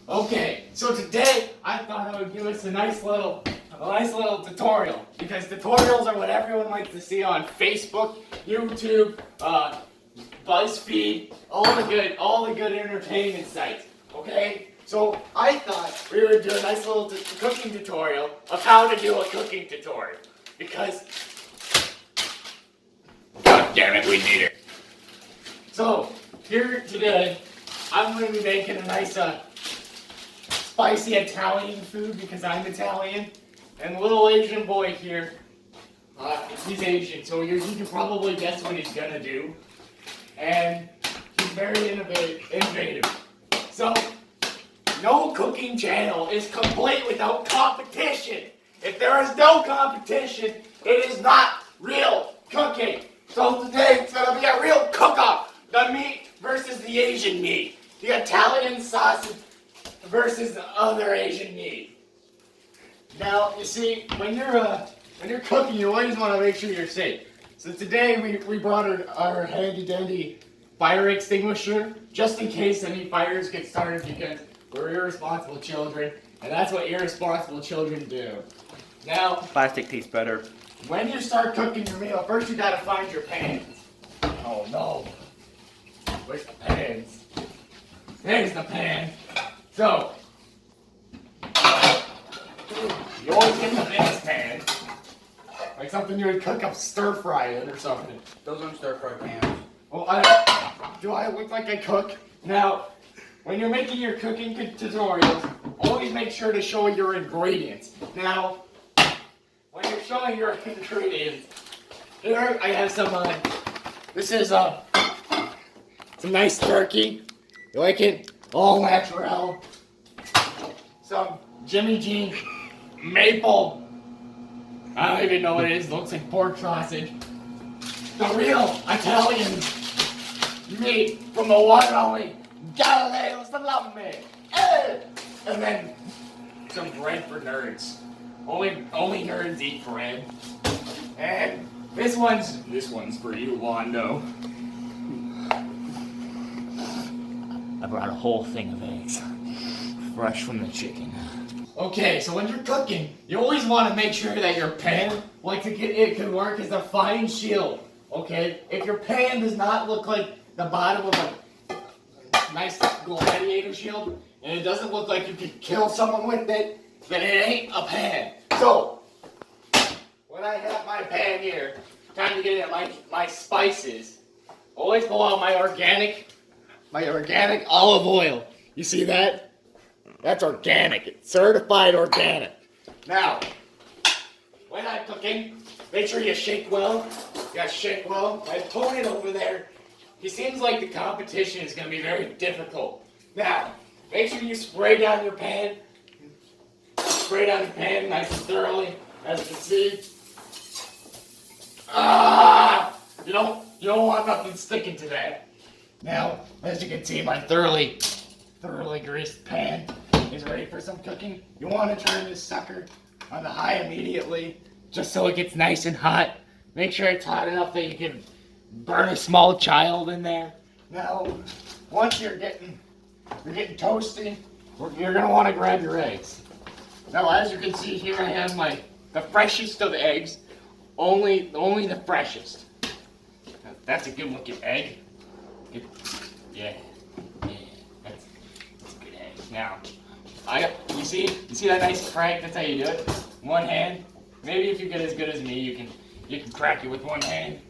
Okay, so today I thought I would give us a nice little tutorial, because tutorials are what everyone likes to see on Facebook, YouTube, BuzzFeed, all the good entertainment sites. Okay, so I thought we would do a nice little cooking tutorial of how to do a cooking tutorial, because God damn it, we need it. So here today, I'm going to be making a nice spicy Italian food because I'm Italian, and the little Asian boy here, he's Asian, so you can probably guess what he's gonna do, and he's very innovative. So, no cooking channel is complete without competition. If there is no competition, it is not real cooking. So today it's gonna be a real cook-off. The meat versus the Asian meat. The Italian sausage versus the other Asian meat. Now, you see, when you're cooking, you always want to make sure you're safe. So today we brought our handy-dandy fire extinguisher, just in case any fires get started, because we're irresponsible children, and that's what irresponsible children do. Now, Plastic tastes better. when you start cooking your meal, first you gotta find your pans. Oh no. Where's the pans? There's the pan. So, you always get the biggest pan. Like something you would cook up stir fry in or something. Those aren't stir fry pans. Well, do I look like I cook? Now, when you're making your cooking tutorials, always make sure to show your ingredients. Now, when you're showing your ingredients, here I have some, this is some nice turkey. You like it? All natural. Some Jimmy Jean maple. I don't even know what it is. It looks like pork sausage. The real Italian meat from the one and only Galileo Salami. And then some bread for nerds. Only nerds eat bread. And this one's for you, Wando. I brought a whole thing of eggs, fresh from the chicken. Okay, so when you're cooking, you always want to make sure that your pan, it can work as a fine shield. Okay, if your pan does not look like the bottom of a nice gladiator shield, and it doesn't look like you could kill someone with it, then it ain't a pan. So, when I have my pan here, time to get in my spices. Always pull out my organic olive oil. You see that? That's organic. It's certified organic. Now, when I'm cooking, make sure you shake well. You gotta shake well. My opponent over there, he seems like the competition is gonna be very difficult. Now, make sure you spray down your pan. Spray down your pan nice and thoroughly, as you can see. You don't want nothing sticking to that. Now, as you can see, my thoroughly greased pan is ready for some cooking. You want to turn this sucker on the high immediately, just so it gets nice and hot. Make sure it's hot enough that you can burn a small child in there. Now, once you're getting toasty, you're gonna want to grab your eggs. Now, as you can see here, I have the freshest of eggs, only the freshest. Now, that's a good looking egg. Yeah, that's a good egg. Now, you see that nice crack? That's how you do it. One hand. Maybe if you get as good as me, you can crack it with one hand.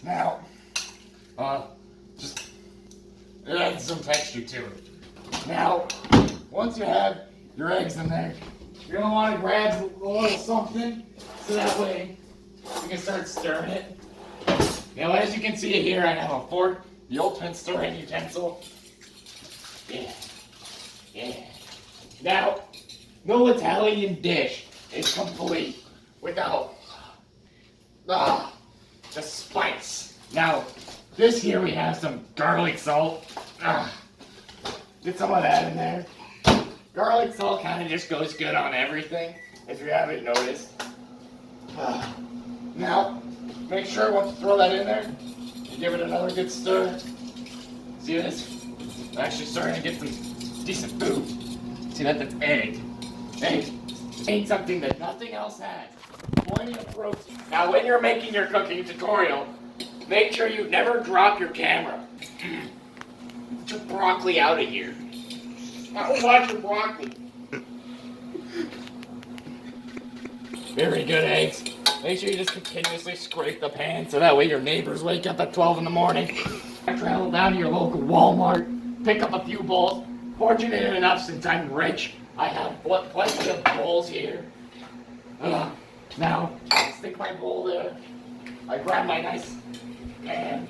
Now, just it adds some texture to it. Now, once you have your eggs in there, you're gonna want to grab a little something so that way you can start stirring it. Now, as you can see here, I have a fork. The ultimate stirring utensil. Yeah. Now, no Italian dish is complete without the spice. Now, this here we have some garlic salt. Get some of that in there. Garlic salt kind of just goes good on everything, if you haven't noticed. Now, make sure once you throw that in there, you give it another good stir. See this? I'm actually starting to get some decent food. See that? That's egg. Egg ain't something that nothing else has. Plenty of protein. Now, when you're making your cooking tutorial, make sure you never drop your camera. Get your broccoli out of here. I don't want your broccoli. Very good, eggs. Make sure you just continuously scrape the pan so that way your neighbors wake up at 12 in the morning. Travel down to your local Walmart, pick up a few bowls. Fortunate enough, since I'm rich, I have plenty of bowls here. Now, I stick my bowl there. I grab my nice pan.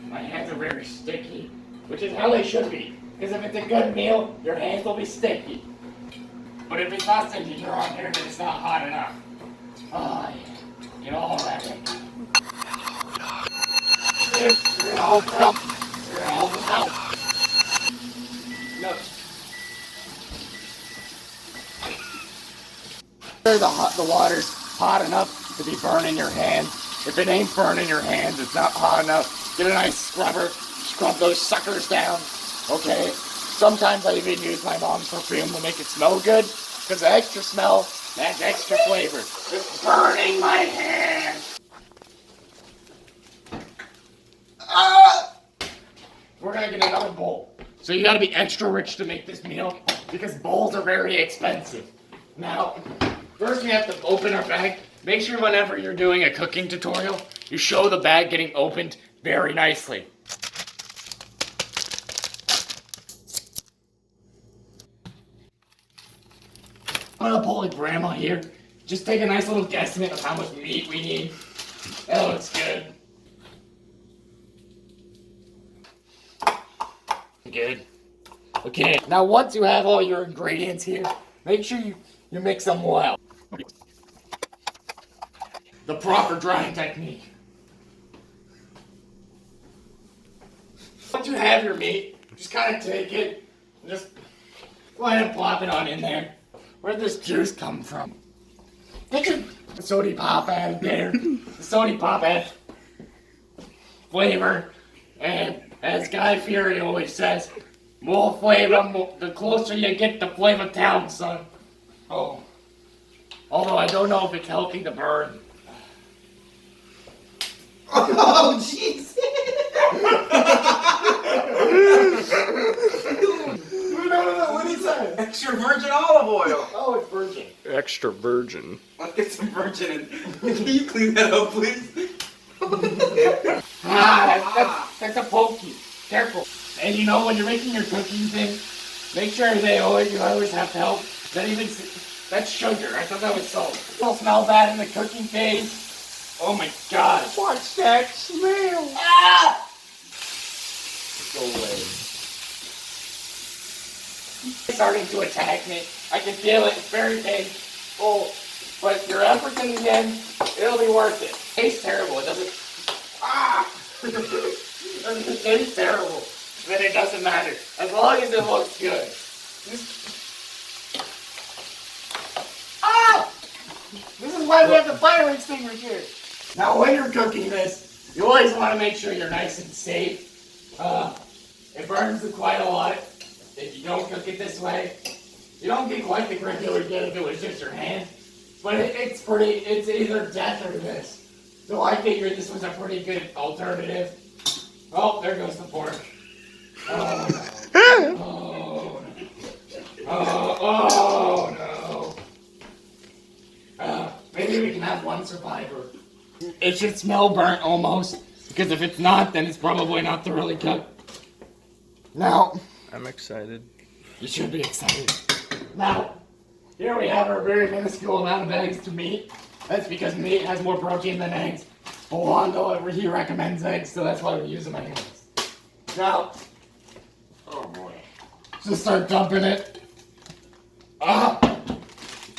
My hands are very sticky, which is how they should be. Because if it's a good meal, your hands will be sticky. But if it's not sticky, you're on here, then it's not hot enough. Oh, yeah. You know all that. No. The water's hot enough to be burning your hand. If it ain't burning your hands, it's not hot enough. Get a nice scrubber, scrub those suckers down, okay? Sometimes I even use my mom's perfume to make it smell good, because the extra smell adds extra flavor. It's burning my hand. We're gonna get another bowl. So you gotta be extra rich to make this meal, because bowls are very expensive. Now, first we have to open our bag. Make sure whenever you're doing a cooking tutorial, you show the bag getting opened very nicely. I'm gonna pull a grandma here. Just take a nice little guesstimate of how much meat we need. That looks good. Good. Okay, now once you have all your ingredients here, make sure you mix them well. The proper drying technique. Once you have your meat, just kind of take it and just go ahead and plop it on in there. Where'd this juice come from? Get your soda pop out of there. The soda pop adds flavor, and as Guy Fieri always says, more flavor, the closer you get to Flavor Town, son. Oh. Although I don't know if it's helping to burn. Oh, jeez. No, what is that? Extra virgin olive oil. Oh, it's virgin. Extra virgin. Let's get some virgin in. Can you clean that up, please? That's a pokey. Careful. And you know, when you're making your cooking thing, make sure you always have to help. That's sugar. I thought that was salt. It'll smell bad in the cooking phase. Oh my god. What's that smell? Ah! Go away. It's starting to attack me. I can feel it. It's very painful. But your efforts in the end, it'll be worth it. It tastes terrible. It doesn't. Ah! It doesn't taste terrible. Then it doesn't matter. As long as it looks good. Ah! This is why we have the fire extinguisher. Now, when you're cooking this, you always want to make sure you're nice and safe. It burns quite a lot if you don't cook it this way. You don't get quite the grip you would get if it was just your hand. But it's either death or this. So I figured this was a pretty good alternative. Oh, there goes the fork. Oh no. Maybe we can have one survivor. It should smell burnt almost, because if it's not, then it's probably not thoroughly cooked. Now, I'm excited. you should be excited. Now, here we have our very minuscule amount of eggs to meat. That's because meat has more protein than eggs. Rolando, he recommends eggs, so that's why we use them anyways. Now, oh boy. Just start dumping it.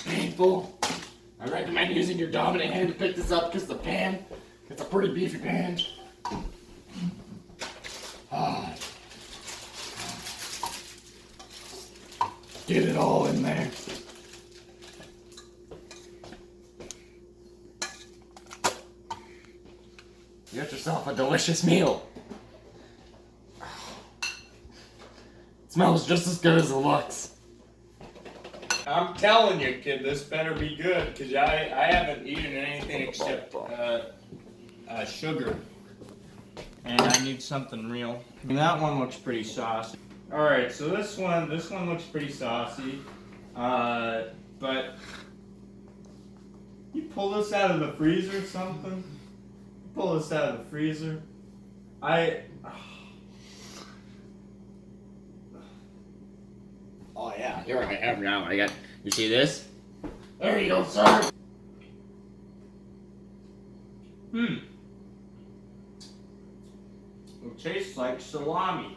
Painful. I recommend using your dominant hand to pick this up because the pan, it's a pretty beefy pan. Get it all in there. You got yourself a delicious meal. It smells just as good as it looks. I'm telling you, kid, this better be good, because I haven't eaten anything except sugar. And I need something real. And that one looks pretty saucy. Alright, so this one looks pretty saucy. But you pull this out of the freezer or something? Pull this out of the freezer. Oh yeah, here I am now. I got. You see this? There you go, sir. It tastes like salami.